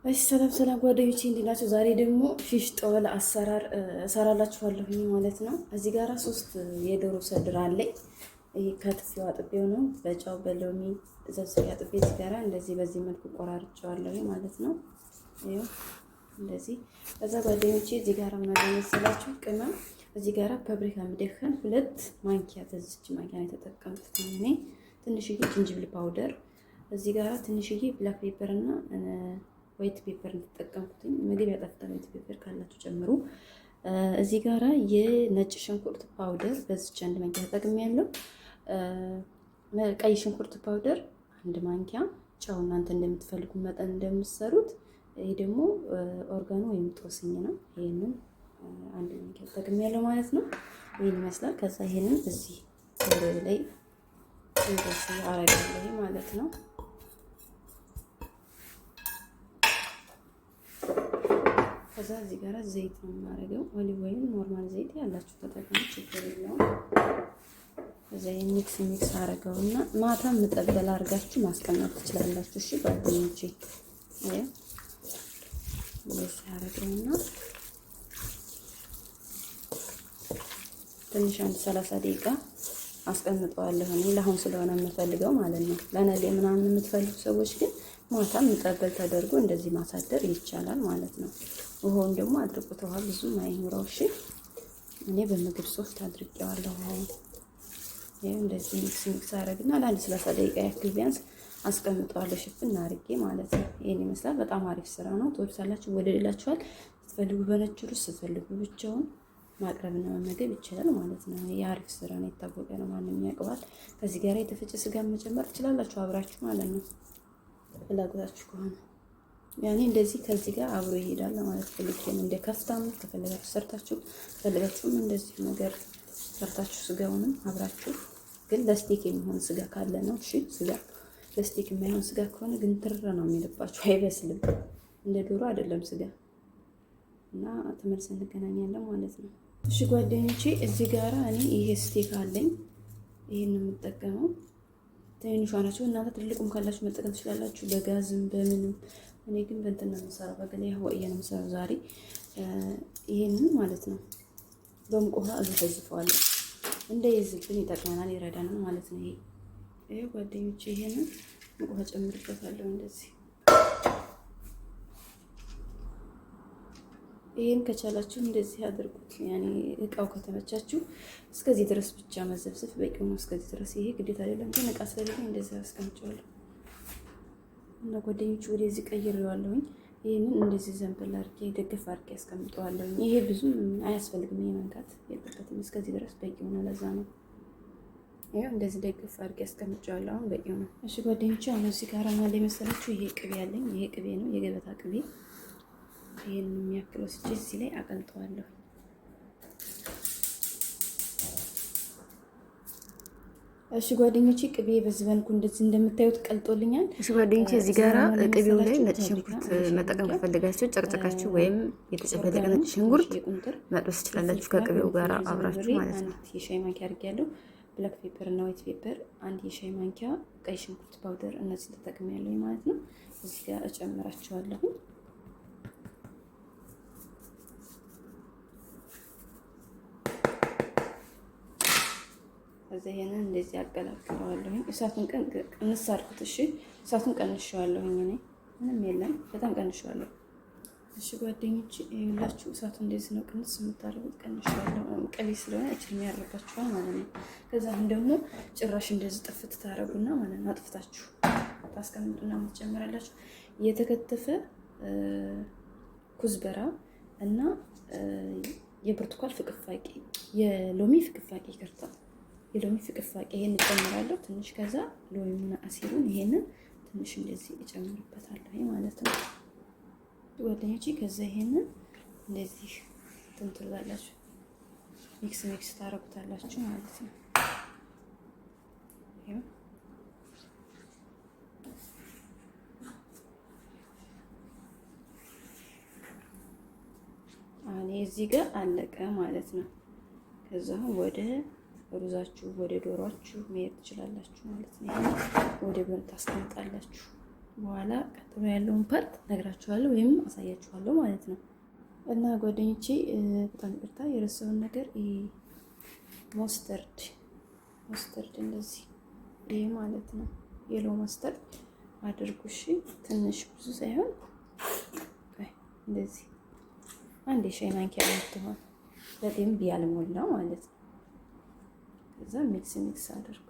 እሺ ሰላም ሰላም ጓደኞቼ እንዴት ናችሁ? ዛሬ ደግሞ ፊሽ ጦበል አሰራር እሰራላችኋለሁ ማለት ነው። እዚህ ጋራ 3 የዶሮ ሰድር አለኝ። ይሄ ከትፌው አጥቤው ነው በጫው በሎሚ ዘብዘብ አጥቤ እዚህ ጋራ እንደዚህ በዚህ መልኩ ቆራርጬዋለሁ ማለት ነው። ይሄው እንደዚህ ከዛ ጓደኞቼ እዚህ ጋራ ምን መሰላችሁ ቅመም እዚህ ጋራ ፓፕሪካ ምደከን 2 ማንኪያ ተዝች ማንኪያ ነው የተጠቀምኩት እኔ። ትንሽዬ ጅንጅብል ፓውደር እዚህ ጋራ ትንሽዬ ብላክ ፔፐር እና ዋይት ፔፐር እንድትጠቀምኩኝ ምግብ ያጣፍጣል። ዋይት ፔፐር ካላችሁ ጨምሩ። እዚህ ጋራ የነጭ ሽንኩርት ፓውደር በዚች 1 ማንኪያ ተጠቅሜያለሁ። ቀይ ሽንኩርት ፓውደር 1 ማንኪያ፣ ጨው እናንተ እንደምትፈልጉ መጠን እንደምትሰሩት። ይሄ ደግሞ ኦርጋኖ ወይም ጦስኝ ነው። ይሄንን 1 ማንኪያ ተጠቅሜያለሁ ማለት ነው። ይሄን ይመስላል። ከዛ ይሄንን እዚህ ላይ እንደዚህ አረጋለሁ ማለት ነው። ከዛ እዚህ ጋር ዘይት ነው የማደርገው። ኦሊቭ ኦይል ኖርማል ዘይት ያላችሁ ተጠቀሙ፣ ችግር የለውም። እዛ ሚክስ አደርገውና ማታ ምጠበል አድርጋችሁ ማስቀመጥ ትችላላችሁ። እሺ ጓደኞቼ፣ እንደዚህ አደርገውና ትንሽ 30 ደቂቃ አስቀምጠዋለሁ። እኔ ለአሁን ስለሆነ የምፈልገው ማለት ነው። ለነገ ምናምን የምትፈልጉ ሰዎች ግን ማታ ምጠበል ተደርጎ እንደዚህ ማሳደር ይቻላል ማለት ነው። ውሃውን ደግሞ አድርቁት፣ ውሃ ብዙም አይኖረው። እሺ እኔ በምግብ ሶፍት አድርጌዋለሁ። ይሄው እንደዚህ ሚክስ አደርግና ለአንድ 30 ደቂቃ ያክል ቢያንስ አስቀምጠዋለሁ ሽፍን አድርጌ ማለት ነው። ይሄን ይመስላል። በጣም አሪፍ ስራ ነው። ትወዱታላችሁ፣ ወደሌላችኋል። ስትፈልጉ በነጭ ሩዝ ስትፈልጉ ብቻውን ማቅረብና መመገብ ይችላል ማለት ነው። የአሪፍ ስራ ነው፣ የታወቀ ነው፣ ማንኛውም ያውቀዋል። ከዚህ ጋር የተፈጨ ስጋ መጨመር ትችላላችሁ አብራችሁ ማለት ነው፣ ፍላጎታችሁ ከሆነ ያኔ እንደዚህ ከዚህ ጋር አብሮ ይሄዳል ማለት ፈልጌ ነው። እንደ ከፍታም ከፈለጋችሁ ሰርታችሁ ከፈለጋችሁም እንደዚህ ነገር ሰርታችሁ ስጋውንም አብራችሁ። ግን ለስቴክ የሚሆን ስጋ ካለ ነው። እሺ ስጋ ለስቴክ የማይሆን ስጋ ከሆነ ግን ትርራ ነው የሚልባችሁ፣ አይበስልም። እንደ ዶሮ አይደለም ስጋ። እና ተመልሰን እንገናኛለን ማለት ነው። እሺ ጓደኞቼ እዚህ ጋራ እኔ ይሄ ስቴክ አለኝ። ይሄን ነው የምጠቀመው። ትንሿ ናቸው። እናንተ ትልቁም ካላችሁ መጠቀም ትችላላችሁ፣ በጋዝም በምንም። እኔ ግን በእንትን ነው የምሰራው፣ በገና ያወየ ነው የምሰራው ዛሬ። ይሄንን ማለት ነው በሙቅ ውሃ እዘፈዝፈዋለሁ። እንዳይዝብን ይጠቅመናል፣ ይረዳናል ማለት ነው። ይሄ ጓደኞቼ ይሄንን ሙቅ ውሃ ጨምርበታለሁ እንደዚህ። ይሄን ከቻላችሁ እንደዚህ አድርጉት። ያኔ እቃው ከተመቻችሁ እስከዚህ ድረስ ብቻ መዘፍዘፍ በቂው ነው። እስከዚህ ድረስ ይሄ ግዴታ አይደለም፣ ግን እቃ ስለሌለኝ እንደዚህ አስቀምጫለሁ። እና ጓደኞቹ ወደዚህ ቀይሬዋለሁኝ። ይሄንን እንደዚህ ዘንበል አድርጌ ደግፍ አድርጌ አስቀምጠዋለሁኝ። ይሄ ብዙም አያስፈልግም፣ ይሄ መንካት የለበትም። እስከዚህ ድረስ በቂው ነው። ለዛ ነው ይሄው እንደዚህ ደግፍ አድርጌ አስቀምጫለሁ። አሁን በቂው ነው። እሺ ጓደኞቹ አሁን እዚህ ጋር ማለት የመሰላችሁ ይሄ ቅቤ ያለኝ፣ ይሄ ቅቤ ነው፣ የገበታ ቅቤ። ይሄን የሚያክል ወስጄ እዚህ ላይ አቀልጠዋለሁ። እሺ ጓደኞቼ ቅቤ በዚህ መልኩ እንደዚህ እንደምታዩት ቀልጦልኛል። እሺ ጓደኞቼ እዚህ ጋራ ቅቤው ላይ ነጭ ሽንኩርት መጠቀም ከፈለጋችሁ ጨቅጨቃችሁ ወይም የተጨፈለቀ ነጭ ሽንኩርት መጥበስ ትችላላችሁ ከቅቤው ጋር አብራችሁ ማለት ነው። የሻይ ማንኪያ አድርጌያለሁ። ብላክ ፔፐር እና ዋይት ፔፐር 1 የሻይ ማንኪያ፣ ቀይ ሽንኩርት ፓውደር እነዚህ ተጠቅሜያለሁ ማለት ነው። እዚህ ጋር እጨምራቸዋለሁ። ከዛ ይሄንን እንደዚህ አቀላቅለዋለሁ። እሳቱን ቀንስ አድርጉት። እሺ እሳቱን ቀንሼዋለሁ። እኔ ምንም የለም፣ በጣም ቀንሼዋለሁ። እሺ ጓደኞች ይኸውላችሁ እሳቱን እንደዚህ ነው ቅንስ የምታደርጉት። ቀንሼዋለሁ። ቅቤ ስለሆነ እችል ያደርጋችኋል ማለት ነው። ከዛ አሁን ደግሞ ጭራሽ እንደዚህ ጥፍት ታረጉና ማለት ነው አጥፍታችሁ ታስቀምጡና ትጨምራላችሁ። የተከተፈ ኩዝበራ እና የብርቱካን ፍቅፋቂ፣ የሎሚ ፍቅፋቂ ይቅርታ፣ የሎሚ ፍቅፋቂ ይሄን እጨምራለሁ ትንሽ። ከዛ ሎሚና አሲሩን ይሄንን ትንሽ እንደዚህ እጨምርበታለሁ ማለት ነው ጓደኞቼ። ከዛ ይሄንን እንደዚህ ትንትላላችሁ፣ ሚክስ ታረጉታላችሁ ማለት ነው። ይሄው አሁን እዚህ ጋር አለቀ ማለት ነው። ከዛ ወደ ሩዛችሁ ወደ ዶሮአችሁ መሄድ ትችላላችሁ ማለት ነው። ወደ ጎን ታስቀምጣላችሁ። በኋላ ቀጥሎ ያለውን ፓርት ነግራችኋለሁ ወይም አሳያችኋለሁ ማለት ነው። እና ጓደኞቼ በጣም ይቅርታ የረሳውን ነገር ሞስተርድ እንደዚህ ይሄ ማለት ነው የሎ ሞስተርድ አድርጉ። እሺ ትንሽ ብዙ ሳይሆን እንደዚህ አንድ የሻይ ማንኪያ የምትሆን በደንብ ያልሞላ ማለት ነው። ከዛ ሚክስ አድርጉት።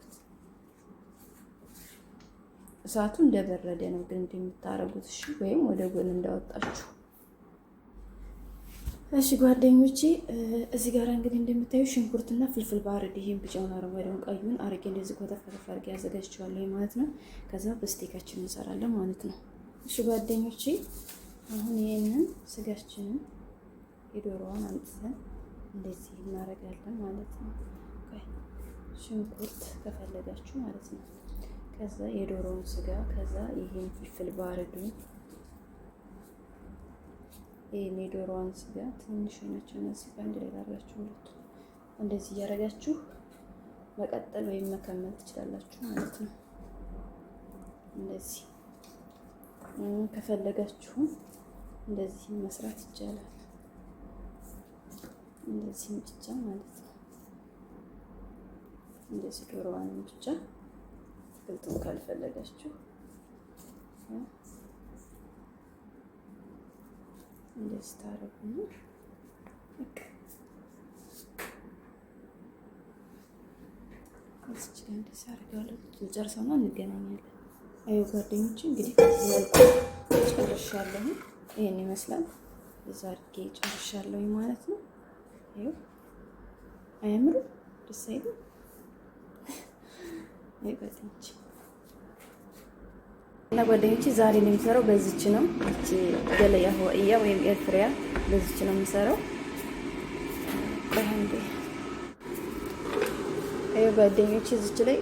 እሳቱ እንደበረደ ነው ግን እንደምታረጉት እሺ፣ ወይም ወደ ጎን እንዳወጣችሁ። እሺ ጓደኞቼ እዚህ ጋር እንግዲህ እንደምታዩ ሽንኩርትና ፍልፍል ባርድ ይሄን ቢጫውን፣ አረንጓዴውን፣ ቀዩን አርጌ እንደዚህ ከተፈረፈ አርጌ ያዘጋጅቻለሁ ማለት ነው። ከዛ በስቴካችን እንሰራለን ማለት ነው። እሺ ጓደኞቼ አሁን ይሄንን ስጋችንን የዶሮዋን አንጥተን እንደዚህ እናደርጋለን ማለት ነው። ሽንኩርት ከፈለጋችሁ ማለት ነው። ከዛ የዶሮውን ስጋ፣ ከዛ ይሄን ፍልፍል ባርዱን፣ ይሄን የዶሮዋን ስጋ ትንሽ ነች እነዚህ በአንድ ላይ ላላችሁ ሁለቱ እንደዚህ እያደረጋችሁ መቀጠል ወይም መከመል ትችላላችሁ ማለት ነው። እንደዚህ ከፈለጋችሁ እንደዚህ መስራት ይቻላል። እንደዚህ ብቻ ማለት ነው። እንደዚህ ዶሮዋን ብቻ ግልጥም ካልፈለጋችሁ እንደዚህ ታረጉና በቃ እዚህ ጋር እንደዚህ አድርጋለሁ። ጨርሰውና እንገናኛለን። አዩ ጓደኞቼ እንግዲህ ጨርሻለሁ። ይሄን ይመስላል። እዛ አድርጌ ጨርሻለሁ ማለት ነው። አዩ አያምሩ? ደስ አይልም? አይበጥንች እና ጓደኞቼ ዛሬ ነው የሚሰራው። በዚች ነው እቺ ገለያ ሆያ ወይም ኤርፍሪያ በዚች ነው የሚሰራው። ቆንጆ አዩ ጓደኞቼ እዚች ላይ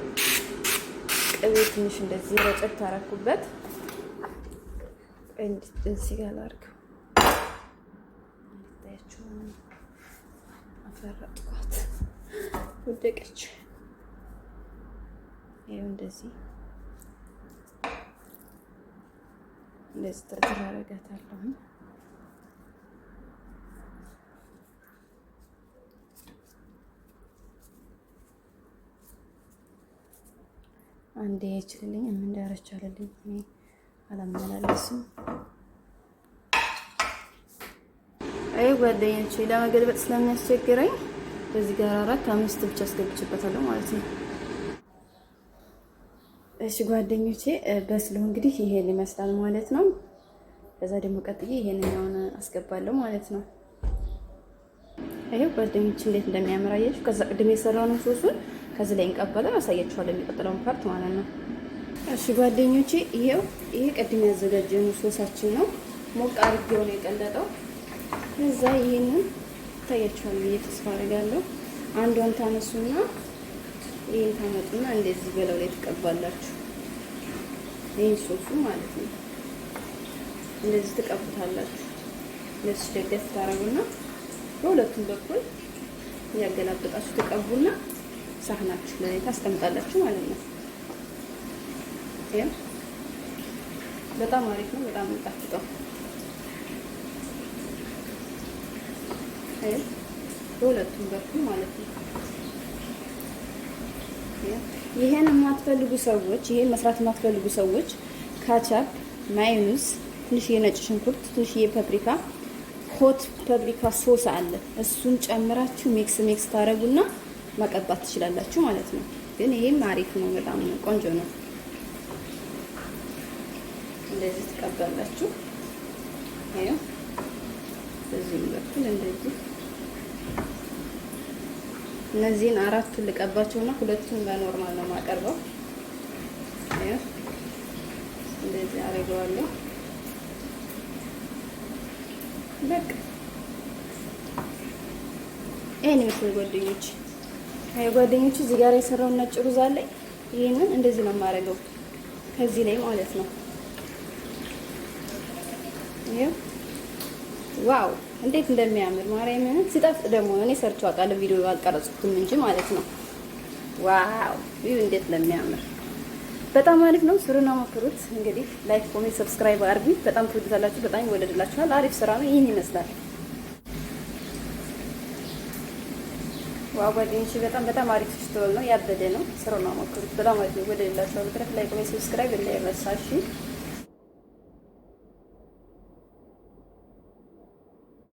ቅቤ ትንሽ እንደዚህ ረጨት ታረኩበት። እዚህ ጋር ላድርገው እንድታያችሁ። አፈረጥኳት ወደቀች። ይሄው እንደዚህ ጥርጥር አደርጋታለሁ። አንዴ ይችልልኝ እንዳረቻለልኝ እኔ አላመላለስም። አይ ጓደኞቼ ለመገልበጥ ስለሚያስቸግረኝ በዚህ ጋር 4-5 ብቻ አስገብቼበታለሁ ማለት ነው። እሺ ጓደኞቼ በስሎ እንግዲህ ይሄን ይመስላል ማለት ነው። ከዛ ደግሞ ቀጥዬ ይሄንኛውን አስገባለሁ ማለት ነው። ይሄው ጓደኞቼ እንዴት እንደሚያምር አያችሁ። ከዛ ቅድም የሰራነው ሶሱን ከዚህ ላይ እንቀበለው አሳያችኋለሁ የሚቀጥለውን ፓርት ማለት ነው። እሺ ጓደኞቼ ይሄው ይሄ ቅድም ያዘጋጀነው ሶሳችን ነው። ሞቅ አድርጌው ነው የቀለጠው። ከዛ ይሄንን ታያችኋለሁ ብዬ ተስፋ አደርጋለሁ። አንዷን ታነሱና ይሄን ታመጡና እንደዚህ በላው ላይ ትቀባላችሁ። ይሄን ሶሱ ማለት ነው። እንደዚህ ትቀቡታላችሁ። እንደዚህ ደገፍ ታረጉና በሁለቱም በኩል ያገላበጣችሁ ተቀቡና ሳህናችሁ ላይ ታስቀምጣላችሁ ማለት ነው። ይሄ በጣም አሪፍ ነው። በጣም የሚጣፍጠው ይሄ በሁለቱም በኩል ማለት ነው። ይሄን የማትፈልጉ ሰዎች፣ ይሄን መስራት የማትፈልጉ ሰዎች ካቻፕ፣ ማዮኒዝ፣ ትንሽዬ ነጭ ሽንኩርት፣ ትንሽዬ ፓፕሪካ፣ ሆት ፓፕሪካ ሶስ አለ። እሱን ጨምራችሁ ሚክስ ታረጉና መቀባት ትችላላችሁ ማለት ነው። ግን ይሄም አሪፍ ነው፣ በጣም ቆንጆ ነው። እንደዚህ ትቀባላችሁ። አዩ በዚህ በኩል እንደዚህ እነዚህን አራቱን ልቀባቸውና ሁለቱን በኖርማል ነው የማቀርበው። አዩ እንደዚህ አደርገዋለሁ። በቃ ይሄን ነው ጓደኞች። አይ ጓደኞች እዚህ ጋር የሰራው ነጭ ሩዝ አለኝ። ይሄንን እንደዚህ ነው የማደርገው ከዚህ ላይ ማለት ነው። ይሄ ዋው እንዴት እንደሚያምር ማርያምን ሲጣፍጥ ደግሞ እኔ ሰርቼው አውቃለሁ። ቪዲዮ አልቀረጽኩም እንጂ ማለት ነው። ዋው ይሄ እንዴት ለሚያምር በጣም አሪፍ ነው። ስሩና ሞክሩት። እንግዲህ ላይክ፣ ኮሜንት፣ ሰብስክራይብ አድርጉ። በጣም ትወዱታላችሁ። በጣም ይወደድላችኋል። አሪፍ ስራ ነው። ይህን ይመስላል። ዋው ጓደኞቼ በጣም አሪፍ ስቶል ነው። ያበደ ነው። ስሩና ሞክሩት። በጣም አሪፍ ነው። ይወደድላችኋል። በተረፈ ላይክ፣ ኮሜንት፣ ሰብስክራይብ እንዳይረሳ እሺ።